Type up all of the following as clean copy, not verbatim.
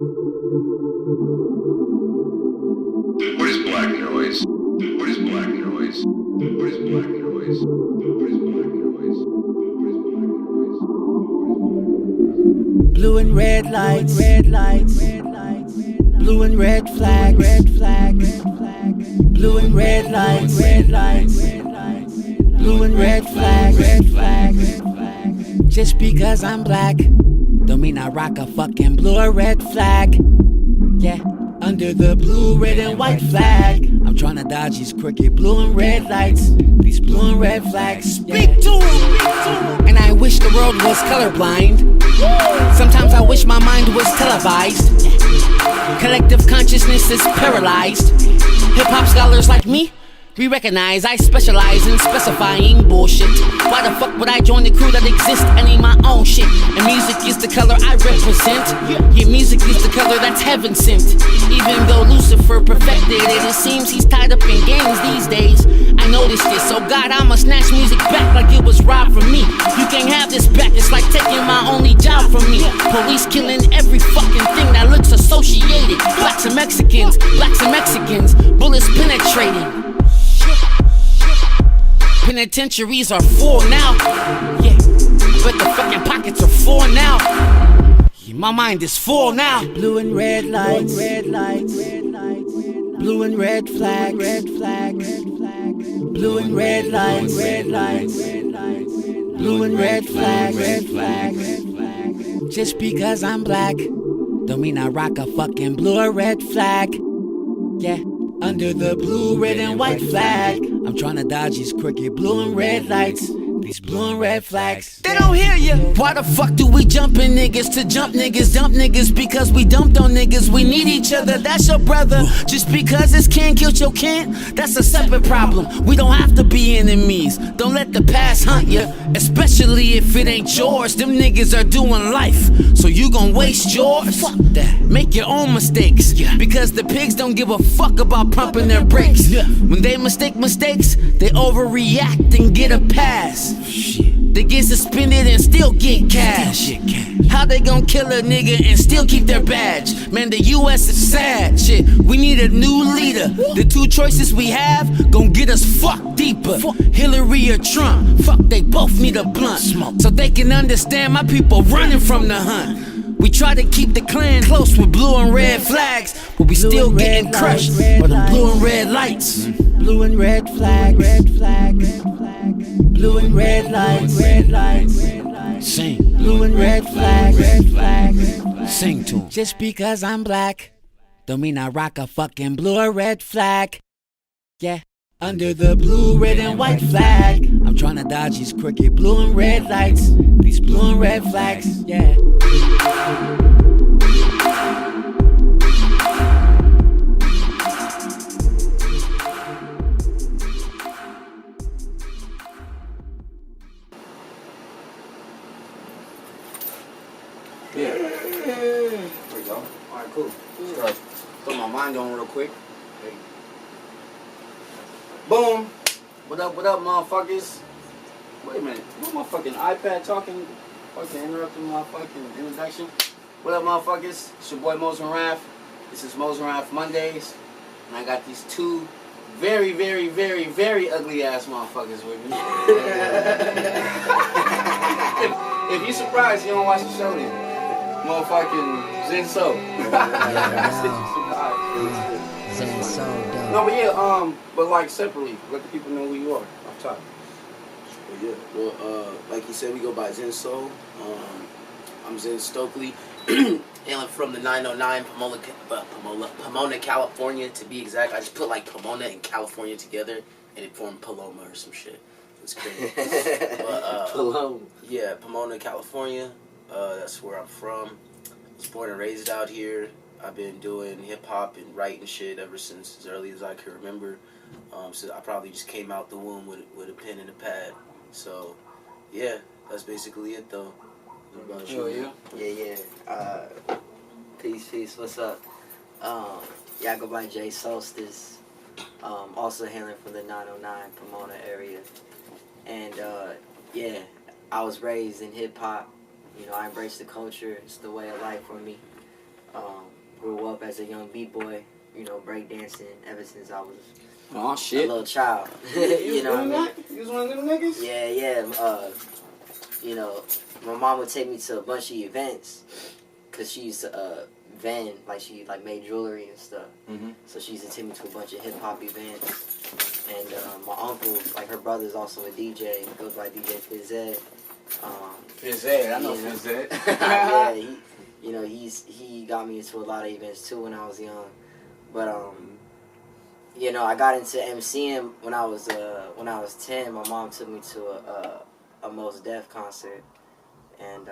What is black noise? What is black noise? What is black noise? What is black noise? What is black noise? Blue and red lights, blue and red flags, blue and red lights, blue and red flags. Just because I'm black, don't mean I rock a fucking blue or red flag. Yeah, under the blue, red, and white flag, I'm tryna dodge these crooked blue and red lights, these blue and red flags. Speak to 'em! And I wish the world was colorblind. Sometimes I wish my mind was televised. Collective consciousness is paralyzed. Hip-hop scholars like me, we recognize I specialize in specifying bullshit. Why the fuck would I join the crew that exists? I need my own shit. And music is the color I represent. Yeah, music is the color that's heaven sent. Even though Lucifer perfected it, it seems he's tied up in games these days. I noticed this, so God, I'ma snatch music back like it was robbed from me. You can't have this back, it's like taking my only job from me. Police killing every fucking thing that looks associated. Blacks and Mexicans, bullets penetrating. Penitentiaries are full now. Yeah, but the fucking pockets are full now. Yeah, my mind is full now. Blue and red lights, blue and red flags, blue and red lights, blue and red flags. Just because I'm black, don't mean I rock a fucking blue or red flag. Yeah, under the blue, red, and white flag, I'm tryna dodge these crooked blue and red lights, these blue and red flags. They don't hear ya. Why the fuck do we jumpin' niggas to jump niggas, dump niggas? Because we dumped on niggas, we need each other, that's your brother. Just because this can killed your can, that's a separate problem. We don't have to be enemies, don't let the past hunt ya. Especially if it ain't yours, them niggas are doing life, so you gon' waste yours? Fuck that, make your own mistakes, because the pigs don't give a fuck about pumping their brakes. When they mistake mistakes, they overreact and get a pass. They get suspended and still get cash. How they gon' kill a nigga and still keep their badge? Man, the US is sad. Shit, we need a new leader. The two choices we have gon' get us fucked deeper. Hillary or Trump, fuck, they both need a blunt, so they can understand my people running from the hunt. We try to keep the clan close with blue and red flags, but we still getting crushed by the blue and red lights. Blue and red flags, blue and red lights, sing. Blue and red flags, sing to 'em. Just because I'm black, don't mean I rock a fucking blue or red flag. Yeah, under the blue, red, and white flag, I'm tryna dodge these crooked blue and red lights, these blue and red flags. Yeah. Yeah. There we go. Alright, cool. Just throw my mind on real quick. Hey. Boom. What up, motherfuckers? Wait a minute. What my fucking iPad talking? Fucking interrupting my fucking introduction. What up, motherfuckers? It's your boy Mozenraff. This is Mozenraff Mondaze. And I got these two very, very, very, very ugly ass motherfuckers with me. if you surprised you don't watch the show then. Motherfucking Zensoul. Zensoul, no, but yeah, but like separately, let the people know who you are off top. Like he said, we go by Zensoul. I'm Zen Stokely, hailing from the 909 Pomona, California to be exact. I just put like Pomona and California together and it formed Paloma or some shit. It's crazy. But, Paloma. Yeah, Pomona, California. That's where I'm from. I was born and raised out here. I've been doing hip hop and writing shit ever since as early as I can remember. So I probably just came out the womb with a pen and a pad. So yeah, that's basically it though. What about you? Yeah. Peace. What's up? Yeah, I go by Jay Solstice. Also hailing from the 909 Pomona area. And yeah, I was raised in hip hop. You know, I embrace the culture. It's the way of life for me. Grew up as a young B-boy, you know, breakdancing ever since I was Oh a shit. little child. You know what I mean? You was one of them niggas? Yeah. You know, my mom would take me to a bunch of events because she used to vend, like she like made jewelry and stuff. Mm-hmm. So she used to take me to a bunch of hip hop events. And my uncle, like her brother's also a DJ. He goes by DJ Fizzed. Fizzed, I know you know. Fizzed. Yeah, he got me into a lot of events too when I was young. But you know, I got into MCing when I was 10. My mom took me to a Mos Def concert, and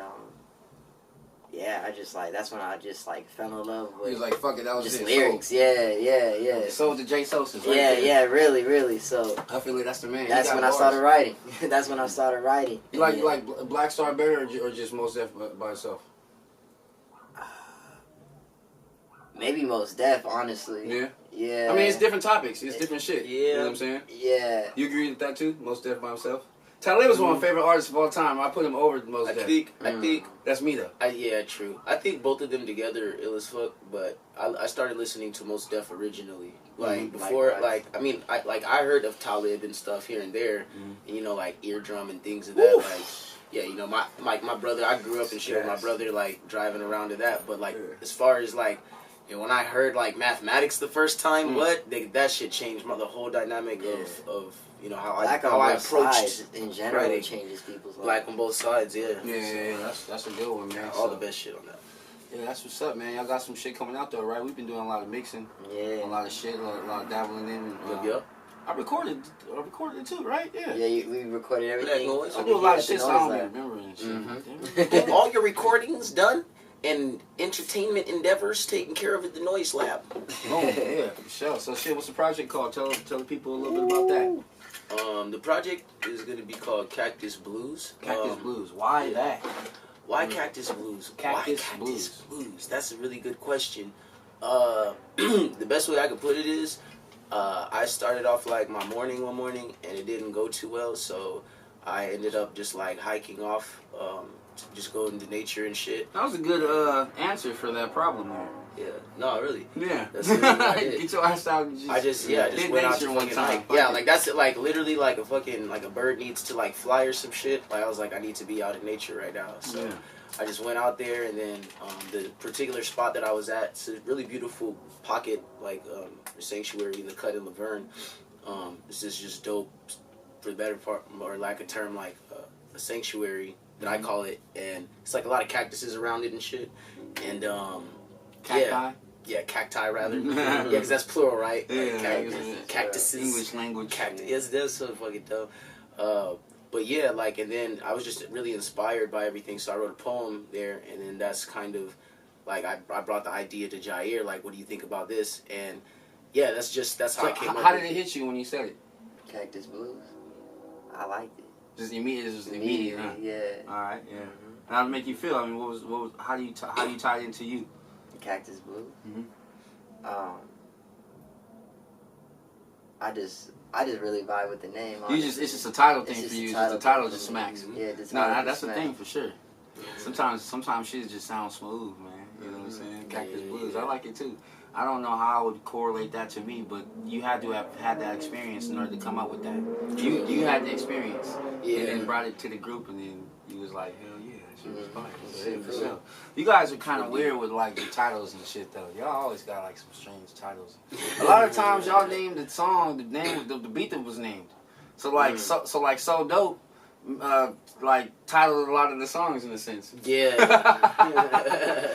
yeah, that's when I just like fell in love with. He was like, fuck it, that was just it. lyrics. Yeah. So the J Sosa's right Yeah, there. yeah, really. So I feel like that's the man. that's when I started writing. That's when I started writing. You like Black Star better or just Mos Def by itself? Maybe Mos Def, honestly. Yeah. Yeah. I mean, it's different topics. It's different shit. Yeah. You know what I'm saying? Yeah. You agree with that too? Mos Def by himself? Talib was one of my favorite artists of all time. I put him over Mos Def. I think That's me though. yeah, true. I think both of them together are ill as fuck, but I started listening to Mos Def originally. Like before, Likewise. I heard of Talib and stuff here and there, and, you know, like Eardrum and things of that. Like, yeah, you know, my brother, I grew up and shit with my brother, like driving around to that. But like, as far as like, you know, when I heard like Mathematics the first time, that shit changed the whole dynamic of you know how I approached in general. writing. It changes people's lives. Black on both sides. Yeah, That's a good one, man. all the best shit on that. Yeah, that's what's up, man. Y'all got some shit coming out though, right? We've been doing a lot of mixing, a lot of shit, a lot of dabbling in. And, I recorded it too, right? Yeah. Yeah, we recorded everything. I do a lot of shit, so I don't even remember and shit. All your recordings done and entertainment endeavors taken care of at the Noise Lab. Oh, yeah, for sure. So shit, what's the project called? Tell the people a little bit about that. The project is going to be called Cactus Blues. Cactus Blues. Why that? Why Cactus Blues? Cactus Why Blues. Blues? That's a really good question. The best way I could put it is, I started off like my morning one morning and it didn't go too well, so I ended up just like hiking off, to just go into nature and shit. That was a good answer for that problem there. Yeah, no, really. Yeah. That's really what I did. Get your ass out and just. I just went out to fucking hike. Yeah, like that's it. Like literally, like a fucking like a bird needs to like fly or some shit. Like I was like, I need to be out in nature right now. So I just went out there, and then the particular spot that I was at, it's a really beautiful pocket, like sanctuary, the Cut in Laverne. This is just dope, for the better part or lack of term, like a sanctuary that I call it, and it's like a lot of cactuses around it and shit, and Cacti? Yeah, cacti rather. Yeah, because that's plural, right? Yeah, like, cactuses. English language. Yes, that's so fucking dope. But yeah, like, and then I was just really inspired by everything, so I wrote a poem there, and then that's kind of, like, I brought the idea to Jair, like, what do you think about this? And yeah, that's how I came up. How did it hit you when you said it? Cactus Blues. I liked it. Just immediate, huh? Yeah. All right, yeah. And how did it make you feel? I mean, what was how do you tie it into you? Cactus Blues. I just really vibe with the name. It's just a title thing for you. The title just smacks. Yeah, that's the thing for sure. Sometimes shit just sounds smooth, man. You know what I'm saying? Cactus Blues. I like it too. I don't know how I would correlate that to me, but you had to have had that experience in order to come up with that. You had the experience, and then brought it to the group, and then you was like, hell yeah, that shit was fire. For sure. You guys are kind of weird with like the titles and shit though. Y'all always got like some strange titles. A lot of times y'all named the song, the name, the beat that was named. So like so dope. Like titled a lot of the songs in a sense. Yeah.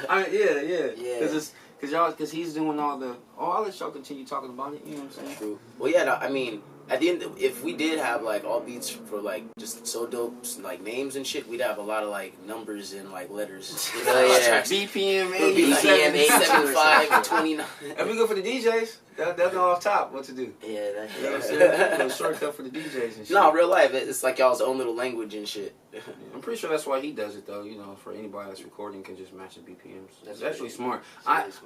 I mean, yeah. Because he's doing all the. I'll let y'all continue talking about it. You know what I'm saying? True. Well, yeah. I mean, at the end, if we did have like all beats for like just so dope like names and shit, we'd have a lot of like numbers and like letters. You know, BPM 875 29. And we go for the DJs. That's all off top. What to do? Yeah, that's You know what I'm saying? A little shortcut for the DJs and shit. No, real life, it's like y'all's own little language and shit. I'm pretty sure that's why he does it though. You know, for anybody that's recording can just match the BPMs. That's actually smart.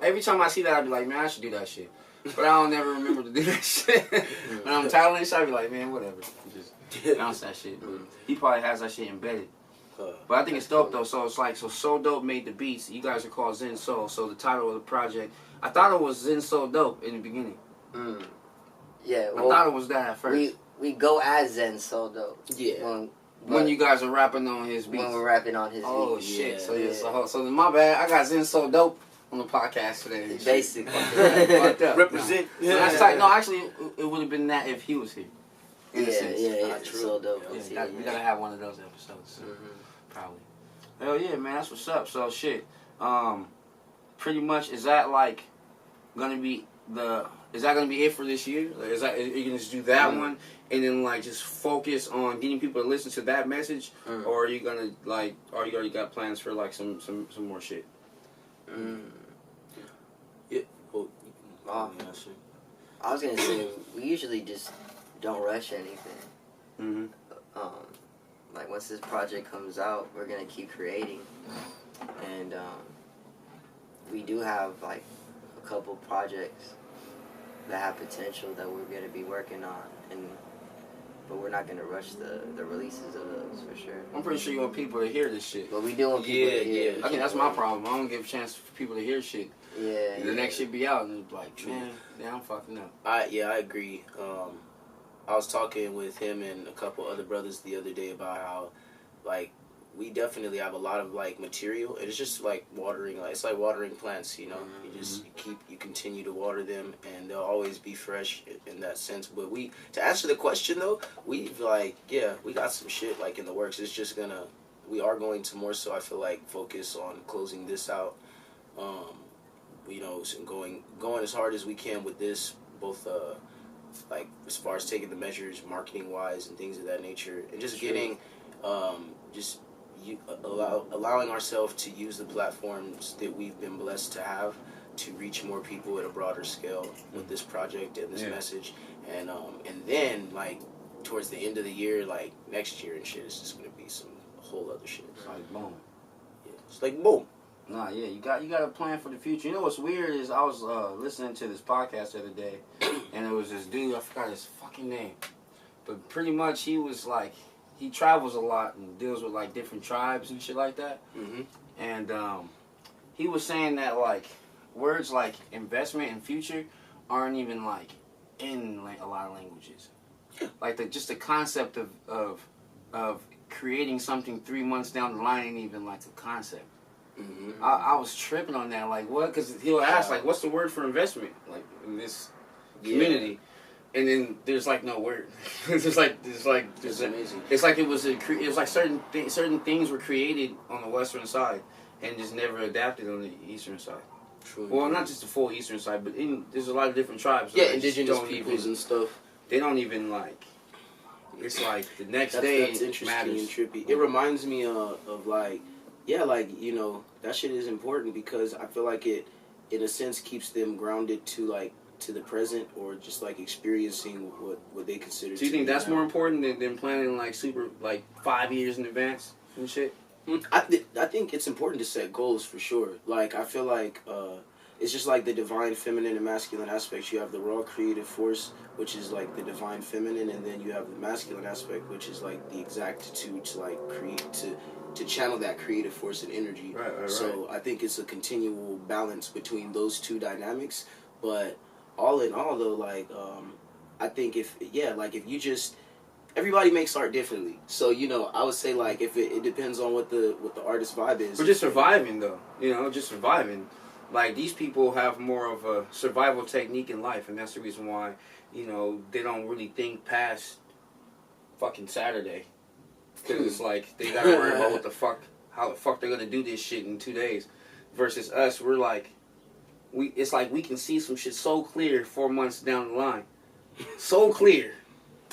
Every time I see that, I be like, man, I should do that shit. But I don't never remember to do that shit. When I'm titling shit, I be like, man, whatever. Just bounce that shit. But he probably has that shit embedded. But I think it's dope though. So it's like so dope made the beats. You guys are called Zensoul. So the title of the project, I thought it was Zensoul Dope in the beginning. Yeah, I thought it was that at first. We go as Zensoul though. Yeah. When you guys are rapping on his beats. When we're rapping on his beats. Oh shit! Yeah. So my bad. I got Zensoul Dope on the podcast today. Basically. Fucked up. Represent. No. So that's tight. No, actually, it would have been that if he was here. Yeah. True. So dope. Yeah, we gotta have one of those episodes. Probably. Hell yeah, man. That's what's up. So shit. Pretty much, is that like gonna be is that gonna be it for this year? Like, are you gonna just do that one and then like just focus on getting people to listen to that message, or are you gonna like, or you already got plans for like some more shit? Yeah. Well, I was gonna say we usually just don't rush anything. Like once this project comes out, we're gonna keep creating, and we do have like a couple projects that have potential that we're gonna be working on, but we're not gonna rush the releases of those for sure. I'm pretty sure you want people to hear this shit. But we do want people to hear. I think that's my problem. I don't give a chance for people to hear shit. Yeah. The next shit be out and it's like, man, I'm fucking up. I agree. I was talking with him and a couple other brothers the other day about how, like, we definitely have a lot of like material, and it's just like watering. Like, it's like watering plants, you know. You continue to water them, and they'll always be fresh in that sense. But to answer the question though, we got some shit like in the works. It's just we are going to more so, I feel like, focus on closing this out. You know, going as hard as we can with this, both like as far as taking the measures marketing wise and things of that nature, and just getting allowing ourselves to use the platforms that we've been blessed to have to reach more people at a broader scale with this project and this message, and then like towards the end of the year, like next year and shit, it's just gonna be some whole other shit. It's like boom. Yeah, it's like boom. Nah, yeah, you got a plan for the future. You know what's weird is I was listening to this podcast the other day, and it was this dude, I forgot his fucking name, but pretty much he was like, he travels a lot and deals with like different tribes and shit like that. And he was saying that like words like investment and future aren't even like in like a lot of languages. Like just the concept of creating something 3 months down the line ain't even like a concept. I was tripping on that, like what? Because he'll ask like, "What's the word for investment?" Like in this community, and then there's like no word. It's amazing. It's like it was like certain things were created on the western side and just never adapted on the eastern side. True. Well, not just the full eastern side, but there's a lot of different tribes. Yeah, indigenous peoples and stuff. They don't even like. It's like the next day. That's interesting matters. and trippy. It reminds me of like. Yeah, like, you know, that shit is important because I feel like it, in a sense, keeps them grounded to, like, to the present or just, like, experiencing what they consider. Do you think that's more important than planning, like, 5 years in advance and shit? I think it's important to set goals for sure. Like, I feel like it's just like the divine feminine and masculine aspects. You have the raw creative force, which is, like, the divine feminine, and then you have the masculine aspect, which is, like, the exactitude to, like, create, to channel that creative force and energy. Right. So I think it's a continual balance between those two dynamics. But all in all, though, like I think if you just, everybody makes art differently. So, you know, I would say like if it depends on what the artist vibe is. But just surviving though, you know, just surviving. Like these people have more of a survival technique in life, and that's the reason why, you know, they don't really think past fucking Saturday. Because it's like, they gotta worry about how the fuck they're gonna do this shit in 2 days. Versus us, we're like, it's like we can see some shit so clear 4 months down the line. So clear.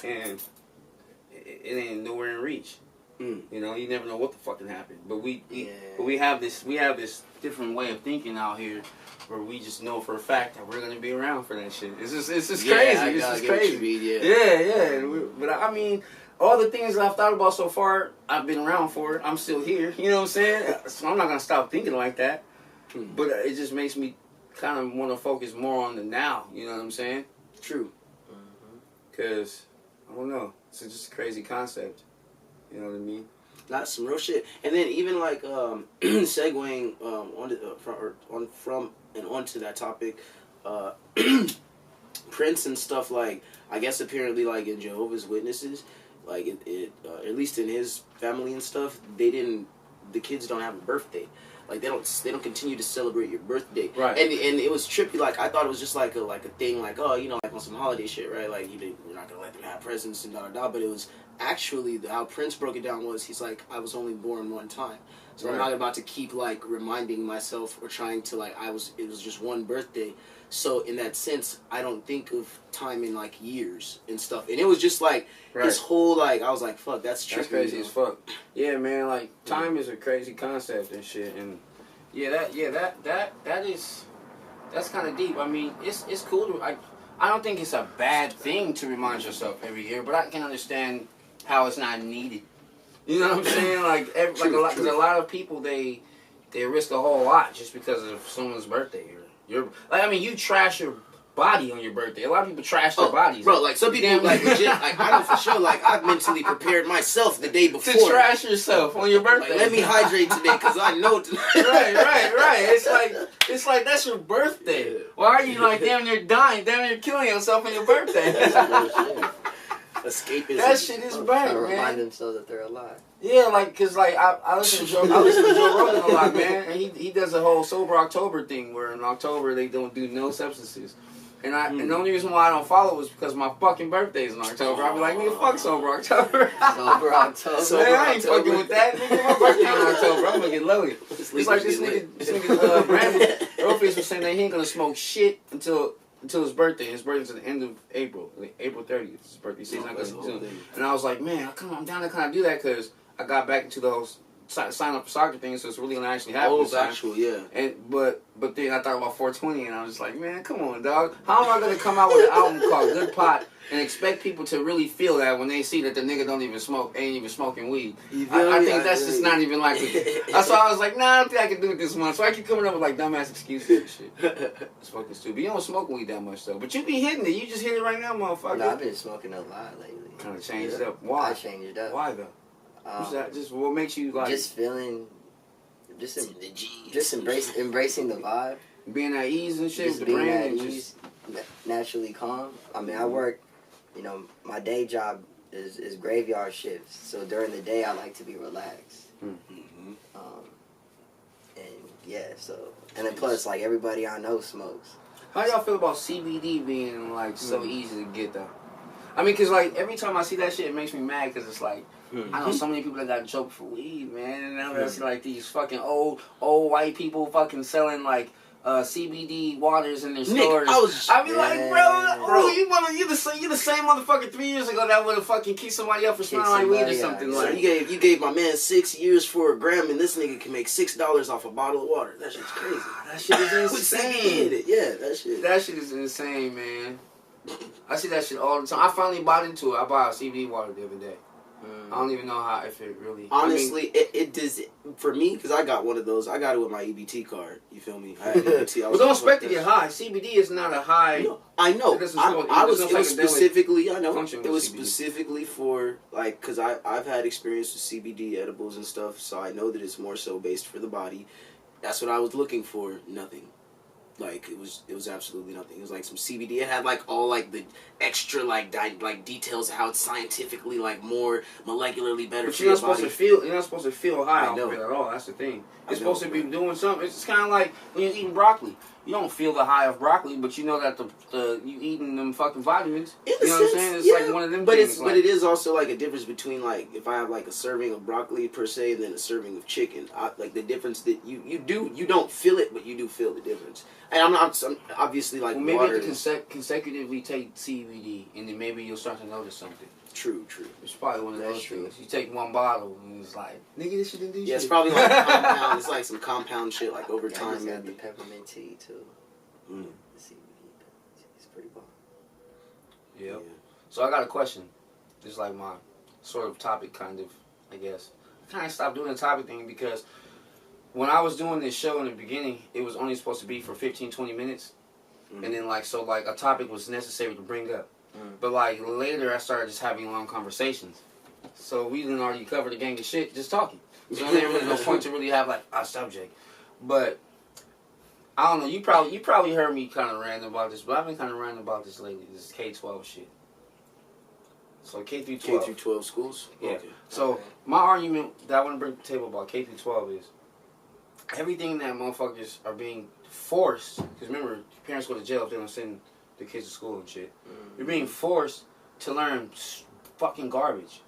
And it ain't nowhere in reach. You know, you never know what the fuck can happen. But we have this different way of thinking out here where we just know for a fact that we're gonna be around for that shit. It's just crazy. It's just crazy. Yeah. But I mean, all the things that I've thought about so far, I've been around for. I'm still here. You know what I'm saying? So I'm not going to stop thinking like that. But it just makes me kind of want to focus more on the now. You know what I'm saying? True. Because, I don't know. It's just a crazy concept. You know what I mean? That's some real shit. And then even like segueing onto that topic, Prince and stuff, like, I guess apparently like in Jehovah's Witnesses, like at least in his family and stuff, the kids don't have a birthday. Like they don't continue to celebrate your birthday. Right. And it was trippy. Like I thought it was just like a thing, like, oh, you know, like on some holiday shit, right? Like you're not gonna let them have presents and da. But it was actually how Prince broke it down was, he's like, I was only born one time, so I'm not about to keep like reminding myself or trying to like it was just one birthday. So in that sense, I don't think of time in like years and stuff. And it was just like this whole like, I was like, fuck, that's trippy. That's crazy as fuck. Yeah, man, like time is a crazy concept and shit. And that's kind of deep. I mean, it's cool to I don't think it's a bad thing to remind yourself every year, but I can understand how it's not needed. You know what I'm saying? Like because a lot of people they risk a whole lot just because of someone's birthday. Like, I mean, you trash your body on your birthday. A lot of people trash their bodies. Bro, like, some people, like, legit, like, I know for sure, like, I've mentally prepared myself the day before. To trash yourself on your birthday. Like, let me hydrate today, because I know Right. It's like, that's your birthday. Why are you, like, damn near dying, damn near killing yourself on your birthday? Escapism. That shit is bad, man. Remind themselves that they're alive. Yeah, like, cause like I listen to Joe Rogan a lot, man, and he does a whole sober October thing where in October they don't do no substances, and and the only reason why I don't follow is because my fucking birthday is in October. I'll be like, nigga, fuck sober October. Sober October. Man, I ain't fucking with that. Nigga, my birthday in October. I'm gonna get loaded. It's like this nigga Brandon Earlface was saying that he ain't gonna smoke shit until his birthday. His birthday's at the end of April, like April 30th. His birthday season. And I was like, man, I'm down to kind of do that because I got back into the whole sign up for soccer thing, so it's really gonna actually happen. Oh, it's actual, yeah. And but then I thought about 420, and I was just like, man, come on, dog. How am I gonna come out with an album called Good Pot and expect people to really feel that when they see that the nigga ain't even smoking weed? I think that's just not even likely. That's why I was like, nah, I don't think I can do it this month. So I keep coming up with like dumbass excuses and shit. It's fucking stupid. You don't smoke weed that much though, but you be hitting it. You just hit it right now, motherfucker. No, I've been smoking a lot lately. Kind of changed up. Why? I changed up. Why though? Just what makes you like? Just feeling, embracing the vibe. Being at ease and shit. Just with being the at brand ease, naturally calm. I mean, I work. You know, my day job is graveyard shifts. So during the day, I like to be relaxed. Mm-hmm. And yeah, so and then plus, like everybody I know smokes. How y'all feel about CBD being like so easy to get though? I mean, cause like every time I see that shit, it makes me mad. Cause it's like I know so many people that got choked for weed, man. And now I see like these fucking old white people fucking selling like CBD waters in their stores. I be like, bro, you the same motherfucker 3 years ago that would have fucking kicked somebody up for smelling like weed or something. So you gave my man 6 years for a gram, and this nigga can make $6 off a bottle of water. That shit's crazy. That shit is insane. Yeah, that shit is insane, man. I see that shit all the time. I finally bought into it. I bought a CBD water the other day. I don't even know if it really... Honestly, it does... For me, because I got one of those. I got it with my EBT card. You feel me? I had EBT. But don't expect to get high. CBD is not a high... No, I know. It was specifically... I know. It was specifically for... Like, because I've had experience with CBD edibles and stuff, so I know that it's more so based for the body. That's what I was looking for. Nothing. Like, it was absolutely nothing. It was like some CBD. It had like all like the extra like details of how it's scientifically like more molecularly better but for your body. You're not supposed to feel high off it at all. That's the thing. It's supposed to be doing something. It's kind of like when you're eating broccoli. You don't feel the high of broccoli, but you know that you eating them fucking vitamins. You know what I'm saying? It's like one of them things. But it is also like a difference between like if I have like a serving of broccoli per se and then a serving of chicken. Like the difference that you don't feel it, but you do feel the difference. And I'm obviously like maybe water. you have to consecutively take CBD, and then maybe you'll start to notice something. True. It's probably one of those things. You take one bottle, and it's like, nigga, this shit didn't do shit. Yeah, it's probably like compound. It's like some compound shit, like over time. I got the peppermint tea too. The CBD, it's pretty bomb. Yep. Yeah. So I got a question. Just like my sort of topic, kind of, I guess. I kind of stopped doing the topic thing because when I was doing this show in the beginning, it was only supposed to be for 15, 20 minutes. And then like a topic was necessary to bring up. But like later I started just having long conversations. So we didn't already cover the gang of shit just talking. So there ain't really no point to really have like a subject. But I don't know. You probably heard me kind of ranting about this, but I've been kind of ranting about this lately. This K-12 shit. So K through 12. K through 12 schools. Yeah. Okay. So my argument that I want to bring to the table about K through 12 is everything that motherfuckers are being forced. Because remember, parents go to jail if they don't send the kids to school and shit. You're being forced to learn fucking garbage.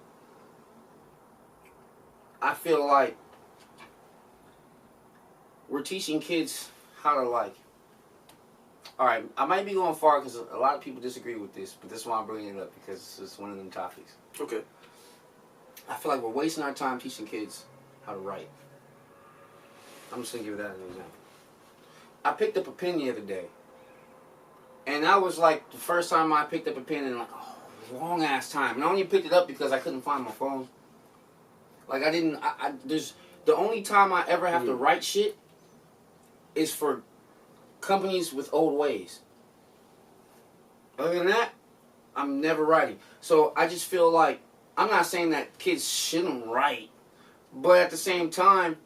I feel like we're teaching kids how to like. Alright, I might be going far because a lot of people disagree with this, but this is why I'm bringing it up because it's one of them topics. Okay. I feel like we're wasting our time teaching kids how to write. I'm just going to give that as an example. I picked up a pen the other day, and that was like the first time I picked up a pen in like a long ass time. And I only picked it up because I couldn't find my phone. Like there's the only time I ever have to write shit is for companies with old ways. Other than that, I'm never writing. So I just feel like, I'm not saying that kids shouldn't write, but at the same time,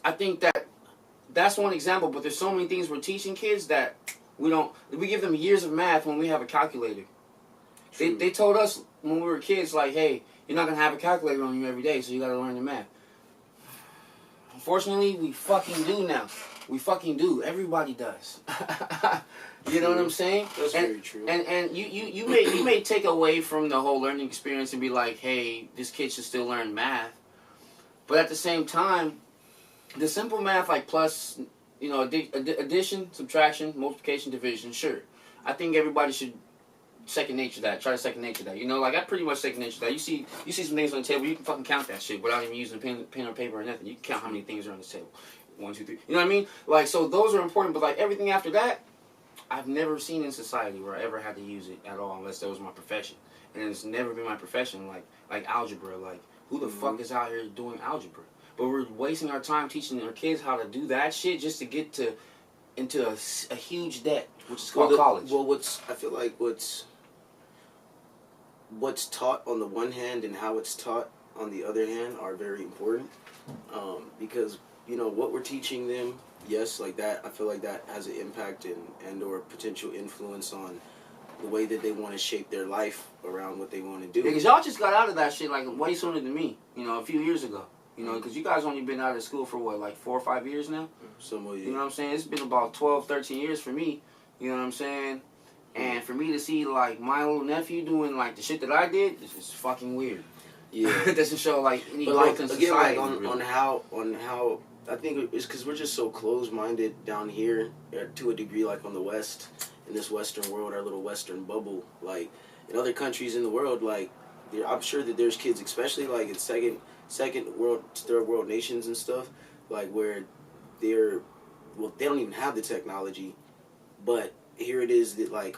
I think that that's one example, but there's so many things we're teaching kids that we give them years of math when we have a calculator. They told us when we were kids, like, hey, you're not going to have a calculator on you every day, so you got to learn the math. Unfortunately, we fucking do now. We fucking do. Everybody does. You know what I'm saying? That's very true. And you may take away from the whole learning experience and be like, hey, this kid should still learn math. But at the same time, the simple math like plus, you know, addition, subtraction, multiplication, division, sure. I think everybody should second nature that. Try to second nature that. You know, like I pretty much second nature that. You see some things on the table, you can fucking count that shit without even using pen or paper or nothing. You can count how many things are on this table. 1, 2, 3. You know what I mean? Like, so those are important, but like everything after that, I've never seen in society where I ever had to use it at all unless that was my profession. And it's never been my profession, like algebra. Like, who the fuck is out here doing algebra? But we're wasting our time teaching our kids how to do that shit just to get into a huge debt, which is called college. Well, I feel like what's taught on the one hand and how it's taught on the other hand are very important. Because, you know, what we're teaching them, yes, like that, I feel like that has an impact and or potential influence on the way that they want to shape their life around what they want to do. Yeah, because y'all just got out of that shit like way sooner than me, you know, a few years ago. You know, because you guys only been out of school for what, like 4 or 5 years now? Some of you. You know what I'm saying? It's been about 12, 13 years for me. You know what I'm saying? And for me to see, like, my little nephew doing, like, the shit that I did, it's just fucking weird. Yeah. It doesn't show, like, any but growth like, in again, society. like, on how, I think it's because we're just so closed-minded down here to a degree, like, on the West, in this Western world, our little Western bubble. Like, in other countries in the world, like, I'm sure that there's kids, especially, like, in second world, third world nations and stuff, like, where they don't even have the technology, but here it is that, like,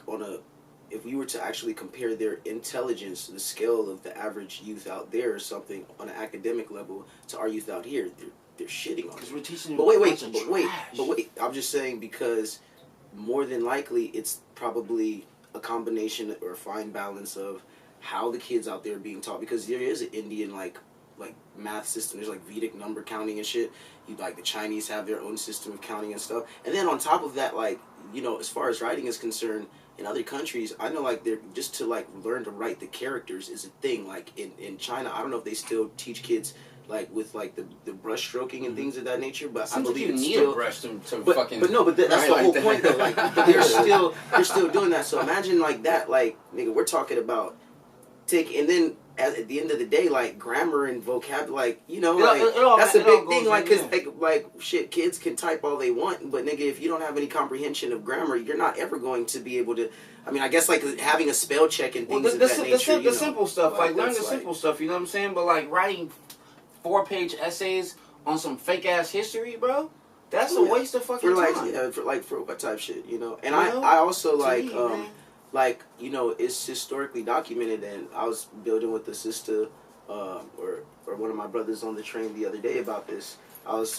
if we were to actually compare their intelligence, the scale of the average youth out there or something on an academic level to our youth out here, they're shitting on Because it. we're teaching them But wait, I'm just saying because more than likely it's probably a combination or a fine balance of how the kids out there are being taught, because there is an Indian, like math system. There's like Vedic number counting and shit. Like the Chinese have their own system of counting and stuff. And then on top of that, like, you know, as far as writing is concerned, in other countries, I know, like, they're just to, like, learn to write the characters is a thing. Like, in China, I don't know if they still teach kids, like, with, like, the brush stroking and things of that nature, but I believe it's still... brush to but, fucking... But no, but that's the whole point, though. Like, but they're still doing that. So imagine, like, that, like, nigga, we're talking about and then at the end of the day, like, grammar and vocabulary, like, you know, like, that's a big thing, like, because, like, shit, kids can type all they want, but, nigga, if you don't have any comprehension of grammar, you're not ever going to be able to, I mean, I guess, like, having a spell check and things of that nature, the simple stuff, like, learn the simple stuff, you know what I'm saying? But, like, writing 4-page essays on some fake-ass history, bro, that's a waste of fucking time. Yeah, for what type shit, you know? And I also, like, like, you know, it's historically documented, and I was building with a sister, or one of my brothers on the train the other day about this.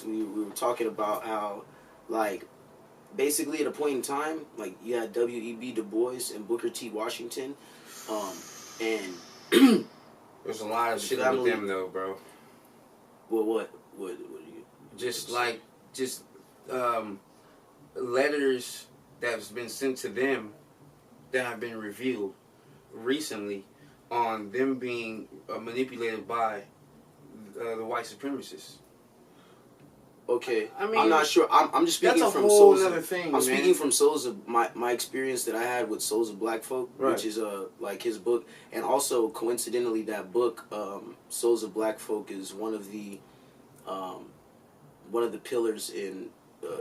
We were talking about how, like, basically at a point in time, like, you had W.E.B. Du Bois and Booker T. Washington, and There's a lot of shit with Family. them though, bro. Well, what do you? Just letters that's been sent to them that have been revealed recently on them being manipulated by the white supremacists. Okay, I mean, I'm not sure. I'm just speaking that's a from whole Souls. other thing, I'm man. speaking from Souls of my experience that I had with Souls of Black Folk, Right. which is like his book, and also coincidentally that book, Souls of Black Folk, is one of the pillars in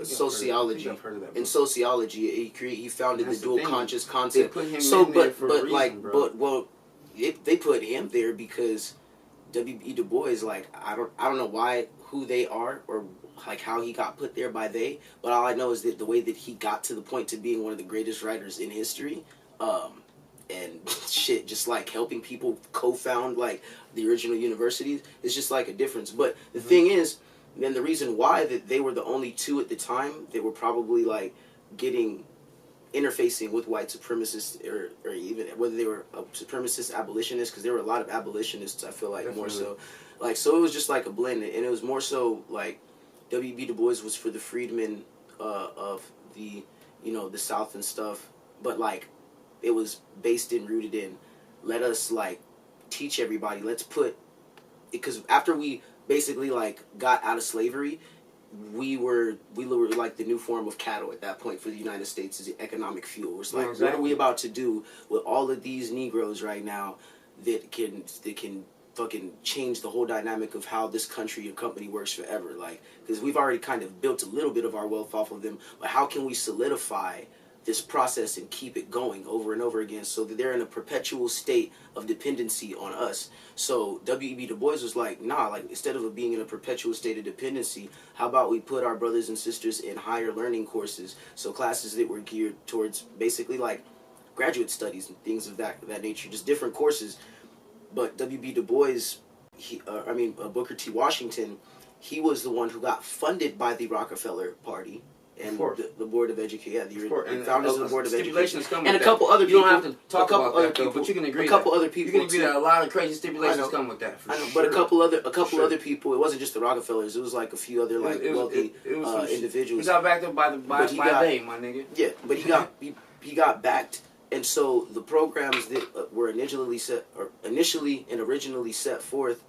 sociology. I've heard of that In book. sociology, he founded That's the the dual thing. conscious They concept. put him So, in there for a reason, like, bro. they put him there because W.E. Du Bois, like, I don't know who they are or like how he got put there by they, but all I know is that the way that he got to the point to being one of the greatest writers in history, and shit, just like helping people co-found like the original universities, is just like a difference. But the thing is, then the reason why that they were the only two at the time that were probably like interfacing with white supremacists, or even whether they were a supremacist abolitionists, because there were a lot of abolitionists, I feel like. Definitely. More so, like, so it was just like a blend, and it was more so like W.B. Du Bois was for the freedmen of the, the South and stuff, but like it was based and rooted in, let us like teach everybody, let's put, because after we basically like got out of slavery, we were like the new form of cattle at that point for the United States as the economic fuel. It's like, Exactly. What are we about to do with all of these Negroes right now that can fucking change the whole dynamic of how this country and company works forever? Like, because we've already kind of built a little bit of our wealth off of them, but how can we solidify this process and keep it going over and over again so that they're in a perpetual state of dependency on us? So W.E.B. Du Bois was like, nah, like, instead of it being in a perpetual state of dependency, how about we put our brothers and sisters in higher learning courses, so classes that were geared towards basically like graduate studies and things of that nature, just different courses. But W.B. Du Bois, Booker T. Washington, he was the one who got funded by the Rockefeller Party and the Board of Education, the founders of the Board of Education, and a couple other people. You don't have to talk about that, though, but you can agree. A couple other people. You can agree that a lot of crazy stipulations come with that. For I know, sure. but a couple other people. It wasn't just the Rockefellers. It was like a few other like wealthy individuals. He got backed up by they, my nigga. Yeah, but he got backed, and so the programs that were initially and originally set forth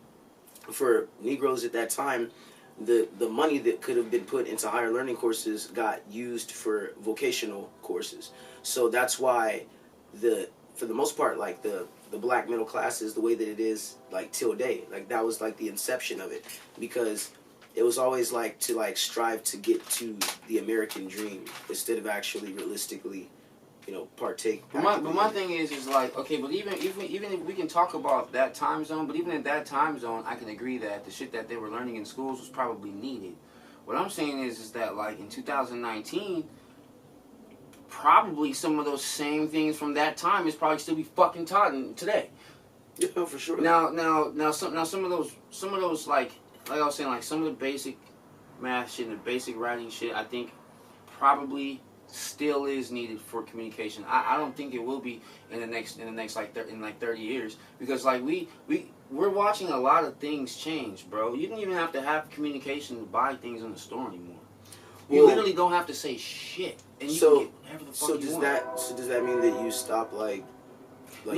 for Negroes at that time, the money that could have been put into higher learning courses got used for vocational courses. So that's why for the most part, like the black middle class is the way that it is like till date. Like that was like the inception of it, because it was always like to like strive to get to the American dream instead of actually realistically, partake. But my thing is like, okay, but even if we can talk about that time zone, but even in that time zone, I can agree that the shit that they were learning in schools was probably needed. What I'm saying is that like in 2019, probably some of those same things from that time is probably still be fucking taught today. Yeah, no, for sure. Now some of those like I was saying, like some of the basic math shit and the basic writing shit, I think probably still is needed for communication. I don't think it will be in the next like 30 years, because like we're watching a lot of things change, bro. You don't even have to have communication to buy things in the store anymore. You literally don't have to say shit, and you can get whatever the fuck you want. So does that mean that you stop like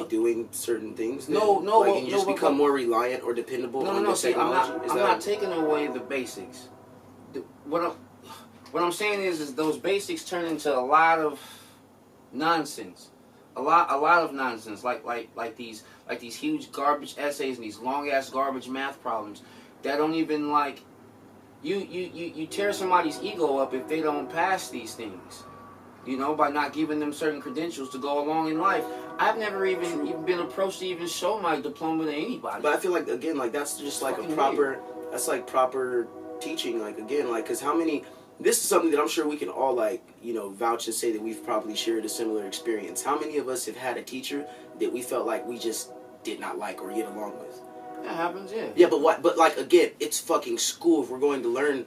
doing certain things? No, you just become more reliant or dependable on the technology? I'm not taking away the basics. What I'm saying is those basics turn into a lot of nonsense, a lot of nonsense, like these huge garbage essays and these long ass garbage math problems that don't even like you tear somebody's ego up if they don't pass these things, by not giving them certain credentials to go along in life. I've never even been approached to even show my diploma to anybody. But I feel like again, like that's just like a proper, that's like proper teaching. Like again, like because how many. This is something that I'm sure we can all vouch and say that we've probably shared a similar experience. How many of us have had a teacher that we felt like we just did not like or get along with? That happens, yeah. Yeah, but like again, it's fucking school. If we're going to learn,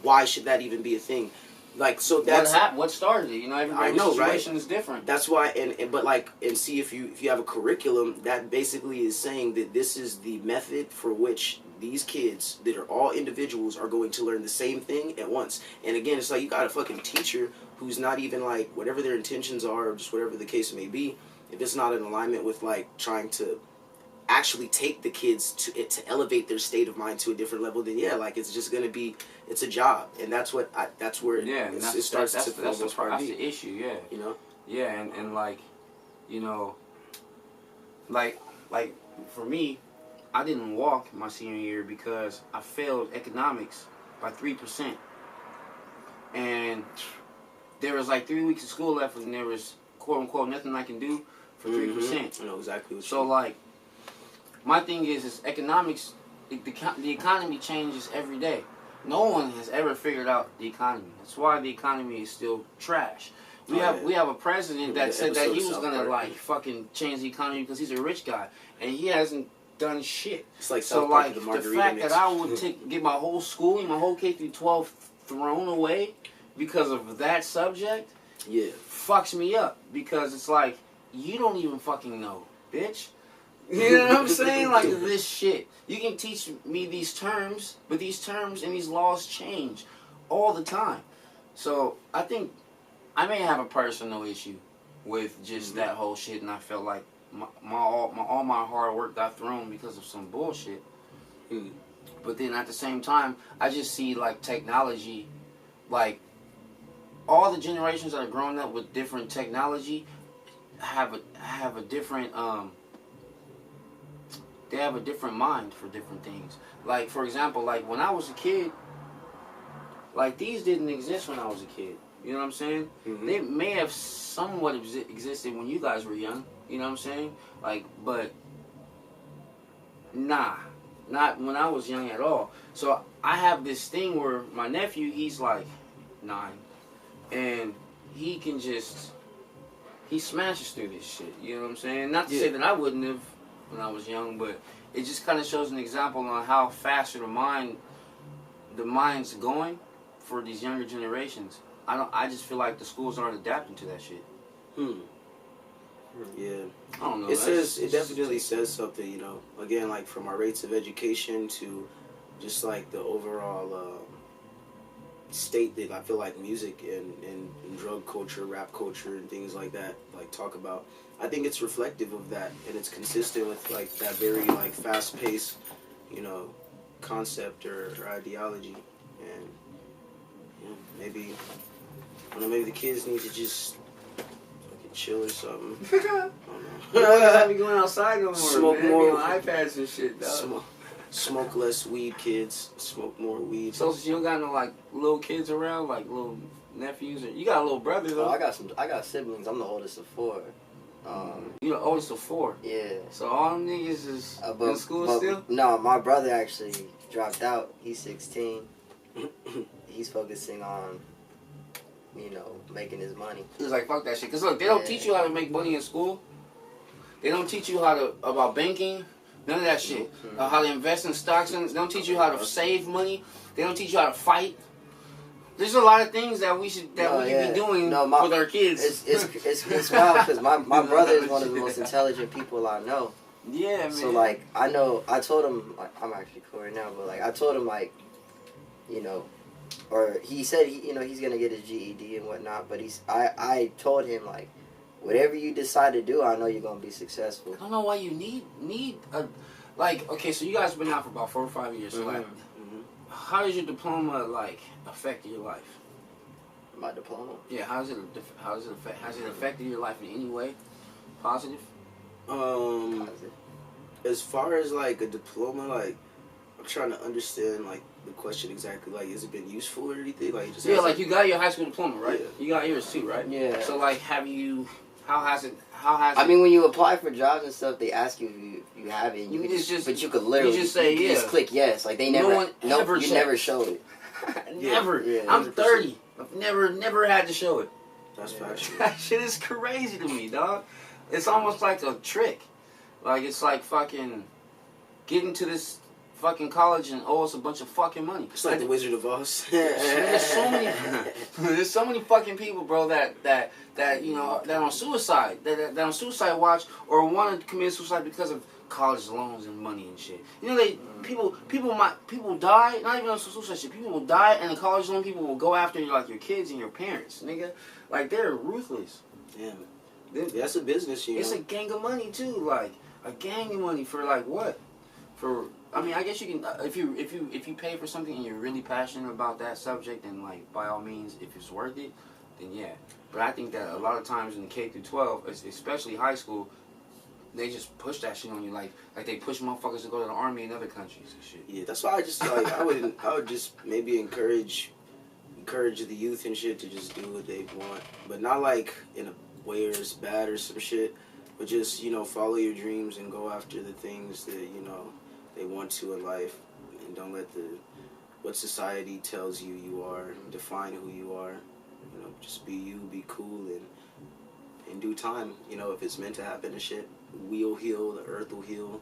why should that even be a thing? Like, so that's what started it. You know, everybody's situation is different. That's why, and see, if you have a curriculum that basically is saying that this is the method for which these kids that are all individuals are going to learn the same thing at once. And again, it's like you got a fucking teacher who's not even like, whatever their intentions are, or just whatever the case may be, if it's not in alignment with like trying to actually take the kids to elevate their state of mind to a different level, then yeah, like it's just gonna be, it's a job, and that's where it starts to feel most part. That's the issue, yeah. You know. Yeah, and like, you know, like for me, I didn't walk my senior year because I failed economics by 3%, and there was like 3 weeks of school left, and there was quote unquote nothing I can do for 3%. I know exactly what. So like, my thing is economics. The economy changes every day. No one has ever figured out the economy. That's why the economy is still trash. We have a president that said that he was gonna like fucking change the economy because he's a rich guy, and he hasn't done shit. It's like so like the fact that I would get my whole schooling, my whole K through 12 thrown away because of that subject, fucks me up, because it's like, you don't even fucking know, bitch. You know what I'm saying? Like, this shit. You can teach me these terms, but these terms and these laws change all the time. So, I think I may have a personal issue with just that whole shit, and I felt like all my hard work got thrown because of some bullshit. But then at the same time, I just see, like, technology, like, all the generations that are growing up with different technology have a different, they have a different mind for different things. Like, for example, like, when I was a kid, like, these didn't exist when I was a kid. You know what I'm saying? They may have somewhat existed when you guys were young. You know what I'm saying? Like, but nah, not when I was young at all. So I have this thing where my nephew, he's like 9, and he can just, he smashes through this shit. You know what I'm saying? Not to say that I wouldn't have when I was young, but it just kind of shows an example on how faster the mind's going for these younger generations. I just feel like the schools aren't adapting to that shit. Yeah. I don't know. It definitely says something, you know. Again, like, from our rates of education to just like the overall state that I feel like music and drug culture, rap culture, and things like that, like, talk about. I think it's reflective of that, and it's consistent with like that very like fast-paced, you know, concept or ideology. And you know, maybe the kids need to just fucking chill or something. I don't know. Not be going outside no more. Smoke man. more Be on iPads and shit, dog. Smoke less weed, kids. Smoke more weed. So you don't got no like little kids around, like little nephews, or you got a little brother though? Oh, I got siblings. I'm the oldest of 4. You're the oldest of 4. Yeah. So all them niggas is in school still? No, my brother actually dropped out. He's 16. He's focusing on, you know, making his money. He was like, fuck that shit. Because look, they don't teach you how to make money in school. They don't teach you about banking. None of that shit. How to invest in stocks. They don't teach you how to save money. They don't teach you how to fight. There's a lot of things that we could be doing with our kids. It's wild because my brother is one of the most intelligent people I know. Yeah, man. So like I told him, like, I'm actually cool right now, but like I told him, like, you know, or he said he's gonna get his GED and whatnot, but I told him, like, whatever you decide to do, I know you're gonna be successful. I don't know why you need a, like, okay, so you guys have been out for about 4 or 5 years. So like, how does your diploma like affect your life? My diploma? Yeah, how does it affect? Has it affected your life in any way? Positive? Positive. As far as like a diploma, like, I'm trying to understand like the question exactly. Like, has it been useful or anything? Like, just like you got your high school diploma, right? Yeah. You got yours too, right? Yeah. So like, how has it? I mean, when you apply for jobs and stuff, they ask you if you have it. But you could literally just say you just click yes. Like, they never. You never showed it. Never. Yeah, I'm 30. I've never had to show it. That's factual. That shit is crazy to me, dog. It's almost like a trick. Like, it's like fucking getting to this fucking college and owe us a bunch of fucking money. It's like the Wizard of Oz. There's so many fucking people, bro, that you know, that on suicide, that on suicide watch, or want to commit suicide because of college loans and money and shit. You know, people die, not even on suicide shit. People will die, and the college loan people will go after your kids and your parents, nigga. Like, they're ruthless. Yeah, that's a business, you know. It's a gang of money too, like a gang of money for like what? For, I mean, I guess you can if you pay for something and you're really passionate about that subject, and like by all means, if it's worth it, then yeah. But I think that a lot of times in the K through 12, especially high school, they just push that shit on you, like they push motherfuckers to go to the army in other countries and shit. Yeah, that's why I just like I would just maybe encourage the youth and shit to just do what they want, but not like in a way where it's bad or some shit, but just, you know, follow your dreams and go after the things that, you know, they want to in life, and don't let what society tells you are define who you are. You know, just be you, be cool, and in due time, you know, if it's meant to happen and shit, we'll heal, the earth will heal.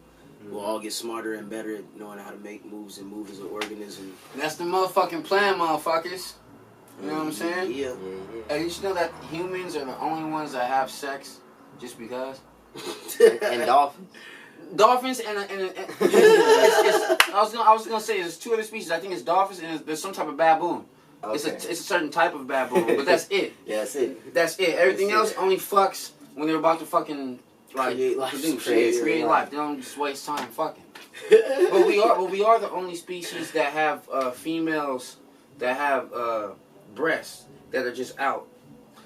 We'll all get smarter and better at knowing how to make moves and move as an organism. That's the motherfucking plan, motherfuckers. You know what I'm saying? Yeah. And you should know that humans are the only ones that have sex just because. And dolphins. Dolphins and I was gonna say there's two other species. I think it's dolphins and there's some type of baboon. Okay. It's a certain type of baboon, but that's it. Yeah, that's it. That's it. Everything else only fucks when they're about to fucking like create life. create life. They don't just waste time fucking. But we are the only species that have females that have breasts that are just out.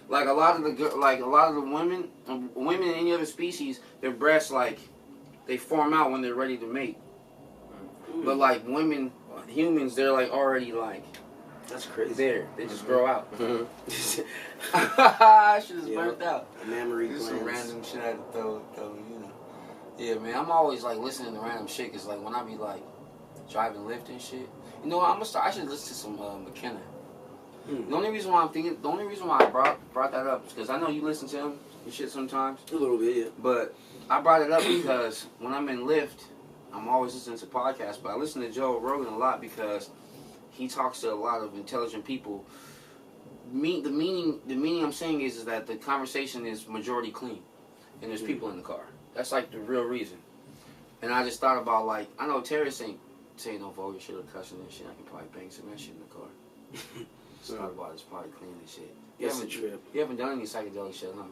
Like a lot of the women in any other species, their breasts they form out when they're ready to mate. But like humans, they're like already like. That's crazy. There, they just grow out. Shit is burnt out. Mammary This is glands. some random shit I had to throw, you know. Yeah, man, I'm always like listening to random shit, cause like when I be like driving, Lyft and shit, you know, I should listen to some McKenna. The only reason why I brought that up is because I know you listen to him and shit sometimes. A little bit, yeah. But I brought it up because when I'm in Lyft, I'm always listening to podcasts, but I listen to Joe Rogan a lot because he talks to a lot of intelligent people. The meaning I'm saying is that the conversation is majority clean, and there's people in the car. That's like the real reason. And I just thought about like, I know Terrence ain't saying no vulgar shit or cussing and shit. I can probably bang some of that shit in the car. Just thought about it's probably clean and shit. You haven't done any psychedelic shit, huh?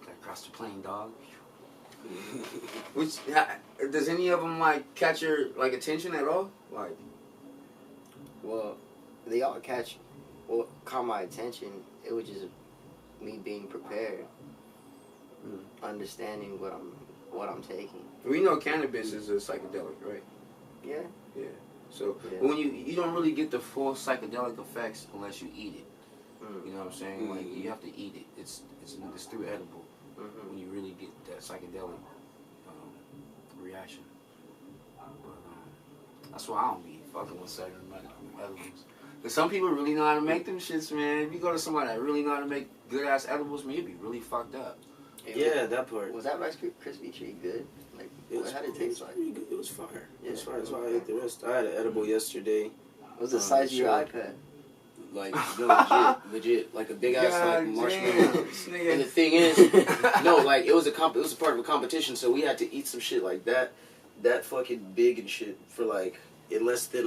Gotta cross the plane, dog. Does any of them like catch your like attention at all? Like, Well, they all caught my attention. It was just me being prepared, understanding what I'm taking. we know cannabis is a psychedelic, right? Yeah. Yeah. So Yeah. when you don't really get the full psychedelic effects unless you eat it. You know what I'm saying? Like you have to eat it. It's through edible when you really get that psychedelic reaction. But that's why I don't be fucking with certain edibles. But some people really know how to make them shits, man. If you go to somebody that really know how to make good ass edibles, man, you'd be really fucked up. Yeah, that part. Was that Rice Krispie treat good? Like, how did it taste like? It was fire. It was fire. That's why I ate the rest. I had an edible yesterday. What was the size of your iPad? Like, no, legit, like a big ass like marshmallow. Nigga. And the thing is, no, like it was a part of a competition, so we had to eat some shit like that fucking big and shit for like in less than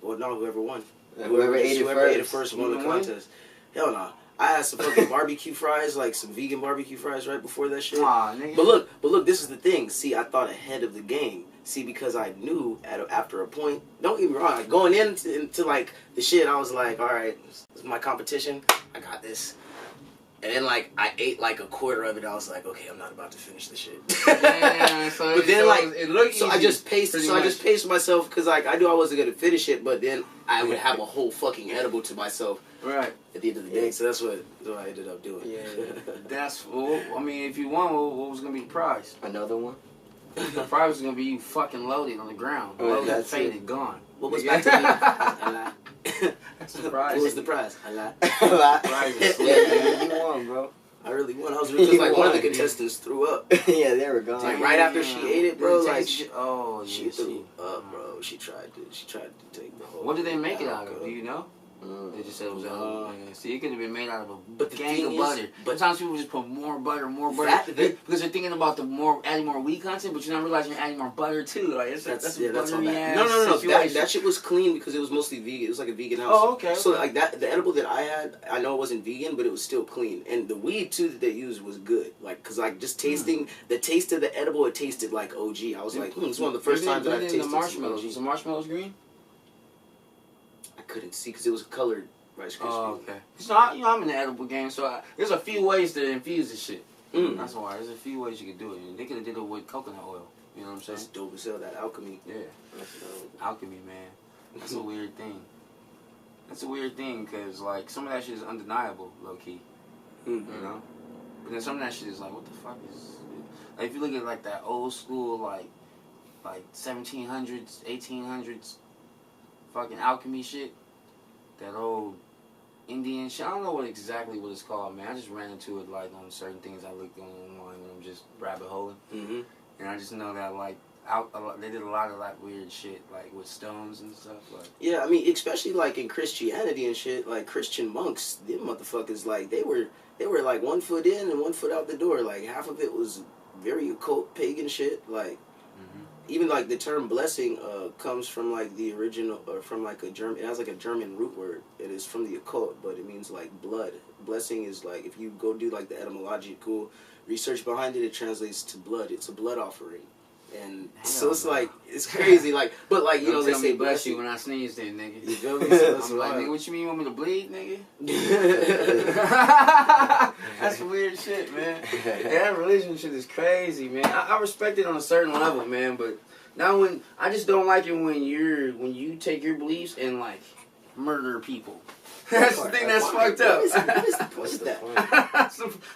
whoever won. Whoever ate it first won the contest. Hell nah. I had some fucking barbecue fries, like some vegan barbecue fries right before that shit. Aw, nigga. But look, this is the thing. See, I thought ahead of the game. See, because I knew after a point, don't get me wrong, like going into like the shit, I was like, all right, this is my competition. I got this. And then like I ate like a quarter of it. I was like, okay, I'm not about to finish the shit. Yeah, but then it looked easy. I just paced myself because like I knew I wasn't gonna finish it, but then I would have a whole fucking edible to myself. Right. At the end of the day, so that's what I ended up doing. Yeah. I mean, if you won, what was gonna be the prize? Another one? The prize was gonna be you fucking loaded on the ground, Oh, loaded, that's faded, gone. What was back to me? That's the prize. What was the prize? A lot. A lot. Prize is Yeah, you won, bro. I really won. I was because like one of the contestants threw up. Yeah, they were gone. Like right after she ate it, bro. Like she threw up, bro. She tried to take the whole. What did they make it out of? Do you know? They just said it was see, it could have been made out of a gang of butter. But sometimes people just put more butter, because they're thinking about adding more wheat content, but you're not realizing you're adding more butter too. Like that's a buttery ass No. situation. That shit was clean because it was mostly vegan. It was like a vegan house. Oh, okay. So like the edible that I had, I know it wasn't vegan, but it was still clean. And the weed too that they used was good. Like, cause like just tasting the taste of the edible, it tasted like OG. I was like, it's one of the first times that I tasted the marshmallows. Was the marshmallows green? I couldn't see because it was colored Rice Krispies. Oh, okay. So I'm in the edible game, so there's a few ways to infuse this shit. That's why there's a few ways you could do it. And they could have did it with coconut oil. You know what I'm saying? That's dope as hell. That alchemy. Yeah. Alchemy, man. That's a weird thing. That's a weird thing because like some of that shit is undeniable, low key. You know. But then some of that shit is like, what the fuck is? Like if you look at like that old school like 1700s, 1800s, fucking alchemy shit. That old Indian shit. I don't know exactly what it's called, man. I just ran into it like on certain things I looked on online when I'm just rabbit holing. And I just know that like they did a lot of like weird shit like with stones and stuff. Like yeah, I mean especially like in Christianity and shit, like Christian monks, them motherfuckers like they were like 1 foot in and 1 foot out the door. Like half of it was very occult pagan shit. Like even like the term blessing comes from like the original or from like a German. It has like a German root word. It is from the occult, but it means like blood. Blessing is like if you go do like the etymological research behind it, it translates to blood. It's a blood offering, and so it's like it's crazy. Like, but like you know they say bless you when I sneeze, then nigga. You feel me? So I'm like, nigga, what you mean? You want me to bleed, nigga? That's weird shit, man. Yeah, that religion shit is crazy, man. I respect it on a certain level, man, but now when I just don't like it when you take your beliefs and like murder people. That's the thing that's fucked up. What's that?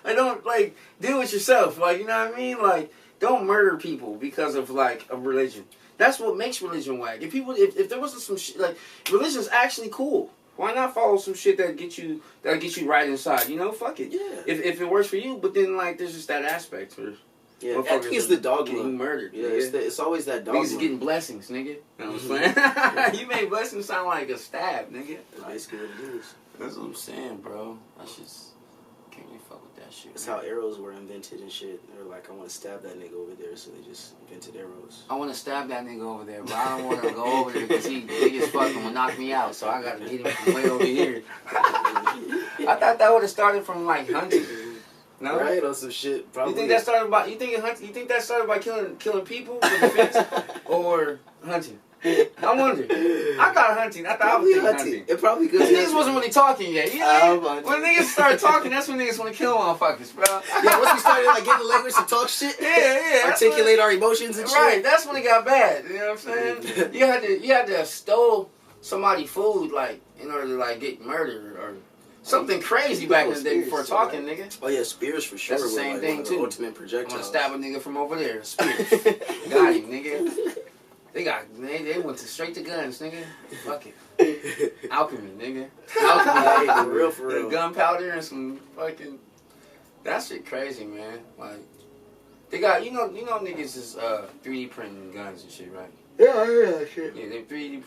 I don't like deal with yourself. Like you know what I mean? Like don't murder people because of like a religion. That's what makes religion whack. If there wasn't some shit like religion's actually cool. Why not follow some shit that get you right inside? You know, fuck it. Yeah. If it works for you, but then like there's just that aspect where yeah, I think it's the dogma. Getting murdered. Yeah, it's always that dogma. Niggas getting blessings, nigga. You know what I'm saying? You made blessings sound like a stab, nigga. That's basically what it is. That's what I'm saying, bro. That's just can't really fuck with that shit. That's how arrows were invented and shit. They're like, I want to stab that nigga over there, so they just invented arrows. I want to stab that nigga over there, but I don't want to go over there because he big as fuck and will knock me out. So I gotta get him from way over here. I thought that would have started from like hunting. No? Right, on some shit. Probably. You think that started by killing people for defense or hunting? I wonder. I thought hunting. I thought I was hunting. It probably could. Niggas wasn't really talking yet. You know, when niggas start talking, that's when niggas want to kill motherfuckers, bro. Yeah, once we started like getting the language to talk shit, yeah, articulate our emotions and shit. Right, that's when it got bad. You know what I'm saying? You had to stole somebody's food like in order to like get murdered or something crazy back in the day before talking, nigga. Oh yeah, spears for sure. That's the same thing too. Ultimate projectile. I'm gonna stab a nigga from over there. Spear. Got him, nigga. They went straight to guns, nigga. Fuck it. Alchemy, nigga. Alchemy, for real. Gunpowder and some fucking. That shit crazy, man. Like they got you know niggas is 3D printing guns and shit, right? Yeah, I hear that shit. Yeah, they 3D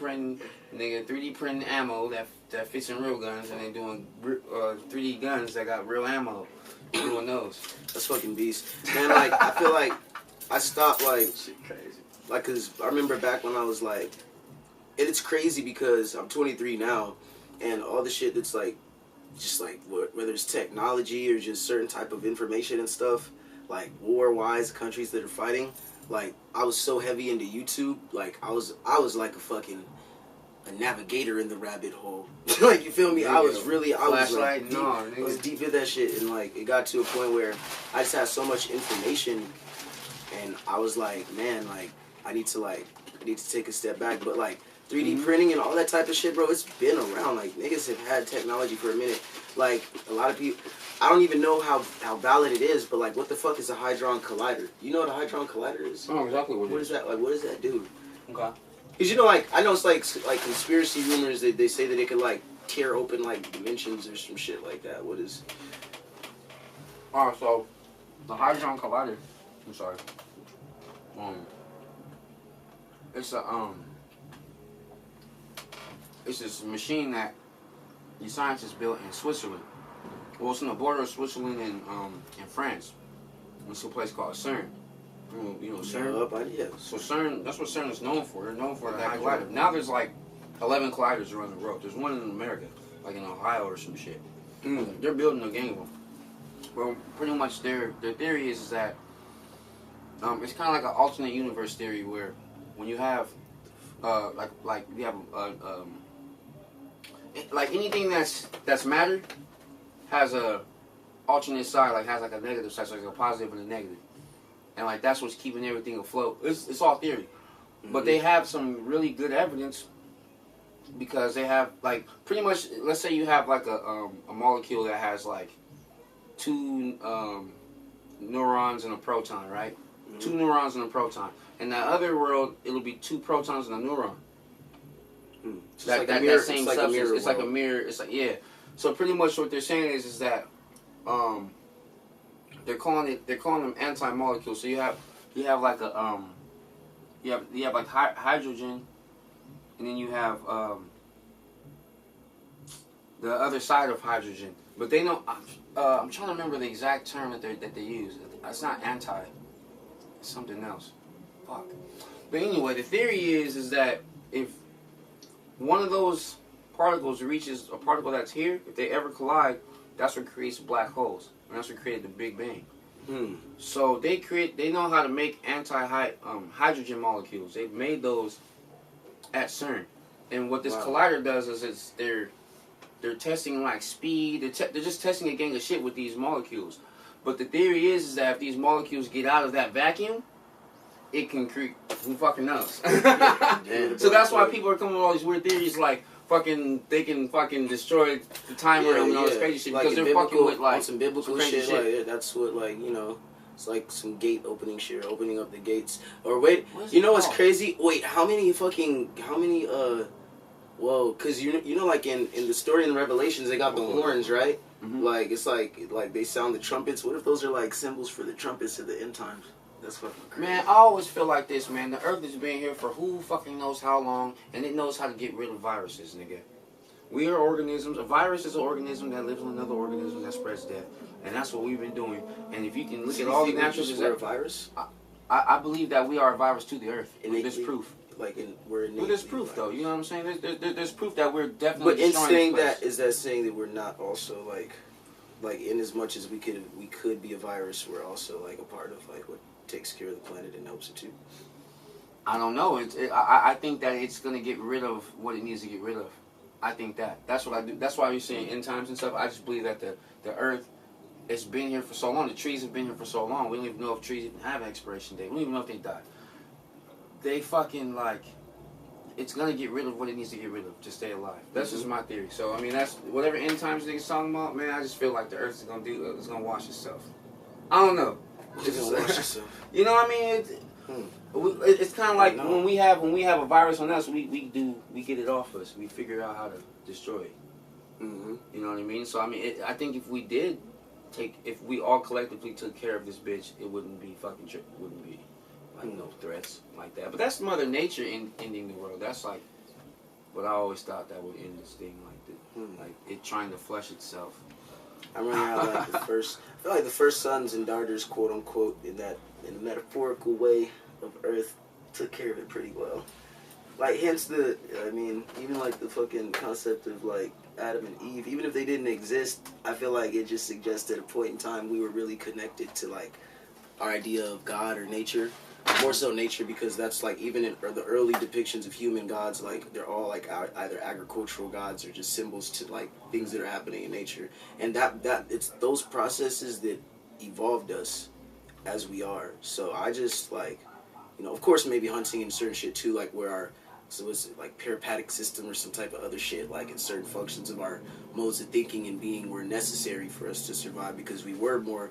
printing ammo that fits in real guns, and they doing 3D guns that got real ammo. Doing those. That's fucking beast, man. Like I feel like I stopped like shit crazy. Like, cause I remember back when I was like, and it's crazy because I'm 23 now, and all the shit that's like, just like whether it's technology or just certain type of information and stuff, like war-wise, countries that are fighting. Like I was so heavy into YouTube, like I was like a navigator in the rabbit hole. Like you feel me? I was deep in that shit, and like it got to a point where I just had so much information, and I was like, man, like I need to take a step back. But like 3D printing and all that type of shit, bro, it's been around. Like niggas have had technology for a minute. Like a lot of people, I don't even know how valid it is, but like what the fuck is a Hadron Collider? You know what a Hadron Collider is? Oh, exactly what is that? Like what does that do? Okay. Cause you know, like I know it's like conspiracy rumors that they say that it could like tear open like dimensions or some shit like that. What is? Alright, so the Hadron Collider. I'm sorry. It's this machine that the scientists built in Switzerland. Well, it's on the border of Switzerland and France. It's a place called CERN. You know CERN? Yeah. So CERN, that's what CERN is known for. They're known for that collider. Now there's like 11 colliders around the world. There's one in America, like in Ohio or some shit. They're building a gang of them. Well, pretty much their theory is that it's kind of like an alternate universe theory where when you have like you have like anything that's matter has a alternate side, like has like a negative side, so like a positive and a negative, and like that's what's keeping everything afloat. It's all theory, but they have some really good evidence because they have like pretty much. Let's say you have like a molecule that has like two neurons and a proton, right? Mm-hmm. 2 neurons and a proton. In that other world, it'll be 2 protons and a neuron. So that same substance. It's like a mirror. It's like, yeah. So pretty much what they're saying is that they're calling them anti-molecules. So you have like a you have like hydrogen, and then you have the other side of hydrogen. But they know. I'm trying to remember the exact term that they use. It's not anti. It's something else. Fuck. But anyway, the theory is that if one of those particles reaches a particle that's here, if they ever collide, that's what creates black holes, and that's what created the Big Bang. So they know how to make hydrogen molecules. They've made those at CERN, and what this collider does is they're testing like speed. They're just testing a gang of shit with these molecules. But the theory is that if these molecules get out of that vacuum, it can create. Who fucking knows? So that's why people are coming with all these weird theories like they can fucking destroy the time realm and all this crazy shit, because they're fucking with like some biblical shit. Like, that's what, like, you know, it's like some gate opening shit, opening up the gates. Or wait, you know what's crazy? Wait, how many well, cause you know, like in the story in Revelations, they got the horns, right? Mm-hmm. Like it's like they sound the trumpets. What if those are like symbols for the trumpets of the end times? That's fucking crazy. Man, I always feel like this, man. The Earth has been here for who fucking knows how long, and it knows how to get rid of viruses, nigga. We are organisms. A virus is an organism that lives in another organism that spreads death, and that's what we've been doing. And if you can look at all the natural diseases, we're a virus. I believe that we are a virus to the Earth. And there's proof. Like we're well, there's proof though. You know what I'm saying? There's proof that we're definitely. But in saying that, is that saying that we're not also like in as much as we could be a virus, we're also like a part of like what takes care of the planet and helps it too? I don't know. I think that it's gonna get rid of what it needs to get rid of. I think that's what I do. That's why you're saying end times and stuff. I just believe that the Earth, it's been here for so long. The trees have been here for so long. We don't even know if trees even have an expiration date. We don't even know if they die. They fucking like, it's gonna get rid of what it needs to get rid of to stay alive. That's just my theory. So I mean, that's whatever end times niggas talking about. Man, I just feel like the Earth is gonna wash itself. I don't know. It's gonna wash itself. You know what I mean? It's kind of like when we have a virus on us, we get it off us. We figure out how to destroy it. You know what I mean? So I mean, I think if we all collectively took care of this bitch, it wouldn't be fucking wouldn't be like no threats like that. But that's Mother Nature ending the world. That's like what I always thought that would end this thing, like it trying to flush itself. I remember how like I feel like the first sons and daughters, quote unquote, in a metaphorical way of Earth, took care of it pretty well. Like hence even like the fucking concept of like Adam and Eve, even if they didn't exist, I feel like it just suggested a point in time we were really connected to like our idea of God or nature. More so nature, because that's like even in the early depictions of human gods, like they're all like either agricultural gods or just symbols to like things that are happening in nature, and that it's those processes that evolved us as we are. So I just like, you know, of course maybe hunting and certain shit too, like where it's like parapatic system or some type of other shit, like in certain functions of our modes of thinking and being were necessary for us to survive because we were more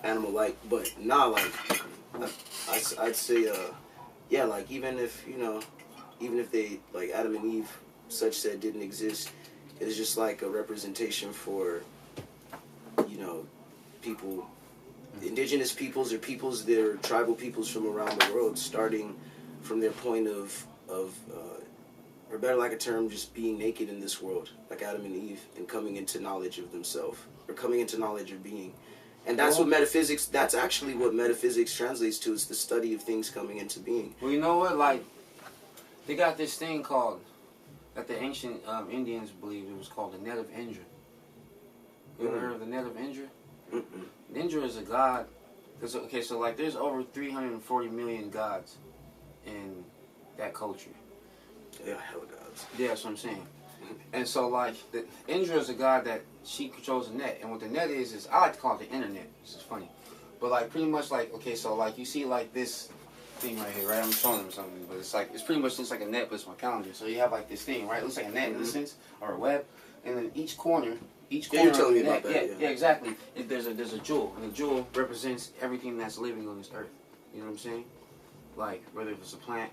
animal-like, but like I'd say yeah, like even if they like Adam and Eve such said didn't exist, it's just like a representation for, you know, people indigenous peoples or peoples that are tribal peoples from around the world, starting from their point of or better like a term, just being naked in this world, like Adam and Eve, and coming into knowledge of themselves, or coming into knowledge of being. And that's what metaphysics, that's actually what metaphysics translates to, is the study of things coming into being. Well, you know what, like, they got this thing called, that the ancient Indians believed it was called the net of Indra. You ever heard of the net of Indra? Indra is a god. Okay, so like there's over 340 million gods in that culture. Yeah, hell gods. Yeah, that's what I'm saying. And so like Indra is a god that she controls the net, and what the net is I like to call it the internet. This is funny, but like pretty much like, okay, so like you see like this thing right here, right? I'm showing them something, but it's pretty much looks like a net, but it's my calendar. So you have like this thing, right? It looks like a net in a sense, or a web, and then each corner. Yeah, you're telling me about that. Yeah, exactly. There's a jewel, and the jewel represents everything that's living on this earth. You know what I'm saying? Like whether it's a plant,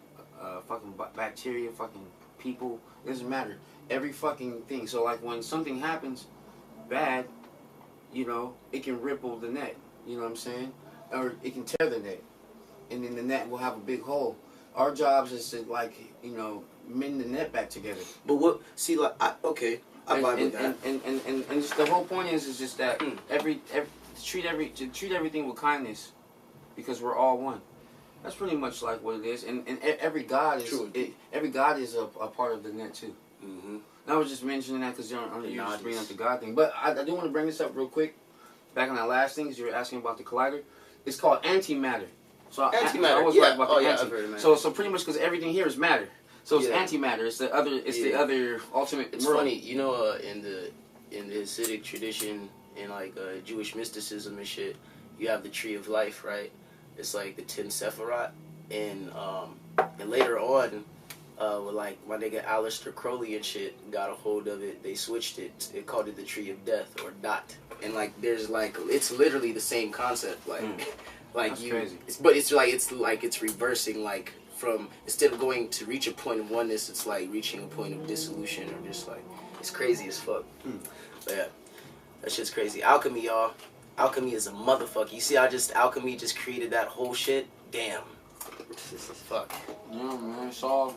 fucking bacteria, fucking people, it doesn't matter. Every fucking thing. So like when something happens bad, you know, it can ripple the net. You know what I'm saying? Or it can tear the net, and then the net will have a big hole. Our jobs is to like, you know, mend the net back together. But what? See, like, okay. I vibe with that. And just the whole point is just that treat everything with kindness, because we're all one. That's pretty much like what it is. And every god is every god is a part of the net too. Mm-hmm. And I was just mentioning that because you just bring up the god thing. But I do want to bring this up real quick. Back on that last thing, you were asking about the collider. It's called antimatter. So antimatter. I was yeah. right about the I've heard of that. So pretty much because everything here is matter. So it's antimatter. It's the other. It's the other ultimate. It's world. funny, you know, in the Hasidic tradition, in like Jewish mysticism and shit, you have the tree of life, right? It's like the 10 Sephiroth, and later on, with like my nigga Aleister Crowley and shit got a hold of it. They switched it. They called it the tree of death or dot. And like there's like it's literally the same concept. Like like That's you, crazy. but it's reversing like. From instead of going to reach a point of oneness, it's like reaching a point of dissolution, or just like it's crazy as fuck. But yeah, that shit's crazy. Alchemy, y'all. Alchemy is a motherfucker. You see how alchemy just created that whole shit? Damn. Fuck. Yeah, man. It's all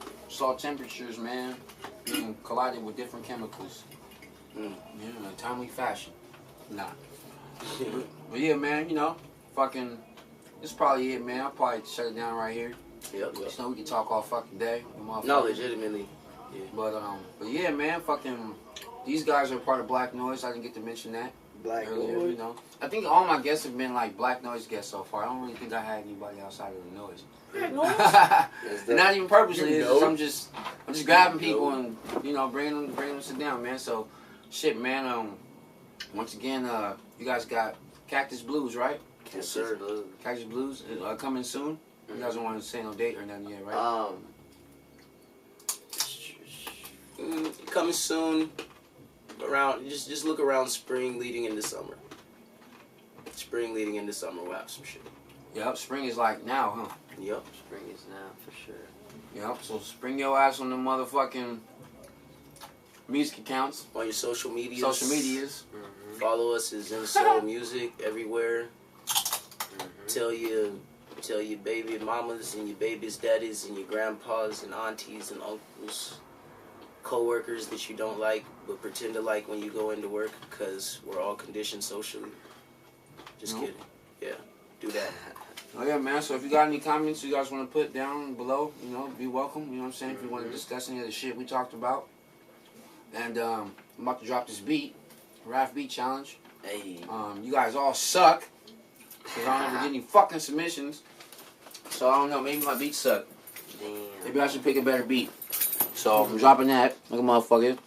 temperatures, man, being collided with different chemicals. Yeah, in a timely fashion. Nah. But yeah, man, you know, fucking, this is probably it, man. I'll probably shut it down right here. Yep. You know, we can talk all fucking day. No, legitimately. Yeah. But yeah, man, fucking, these guys are part of BLAQKNOIZ. I didn't get to mention that earlier, you know. I think all my guests have been like BLAQKNOIZ guests so far. I don't really think I had anybody outside of the noise. Not even purposely. You know. I'm just grabbing people and, you know, bringing them to sit down, man. So, shit, man. Once again, you guys got Cactus Blues, right? Yes, sir. Cactus Blues coming soon. You guys don't want to say no date or nothing yet, right? Coming soon. Around, just look around spring leading into summer. Spring leading into summer, we'll have some shit. Yep, spring is like now, huh? Yep. Spring is now for sure. Yep, so spring your ass on the motherfucking music accounts. On your social medias. Social medias. Follow us at Zensoul Music everywhere. Tell your baby mamas and your baby's daddies and your grandpas and aunties and uncles, co-workers that you don't like but pretend to like when you go into work, because we're all conditioned socially. Just kidding. Yeah, do that. Oh yeah, man, so if you got any comments you guys want to put down below, you know, be welcome. You know what I'm saying? If you want to discuss any of the shit we talked about. And I'm about to drop this beat, RAFF Beat Challenge. Hey. You guys all suck, because I don't ever get any fucking submissions. So I don't know, maybe my beats suck. Damn. Maybe I should pick a better beat. So I'm dropping that, like a motherfucker.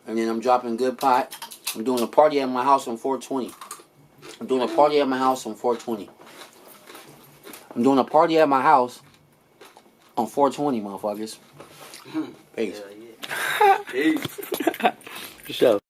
And then I'm dropping Good Pot. I'm doing a party at my house on 420. I'm doing a party at my house on 420. I'm doing a party at my house on 420, motherfuckers. Peace. Yeah. Peace. For sure.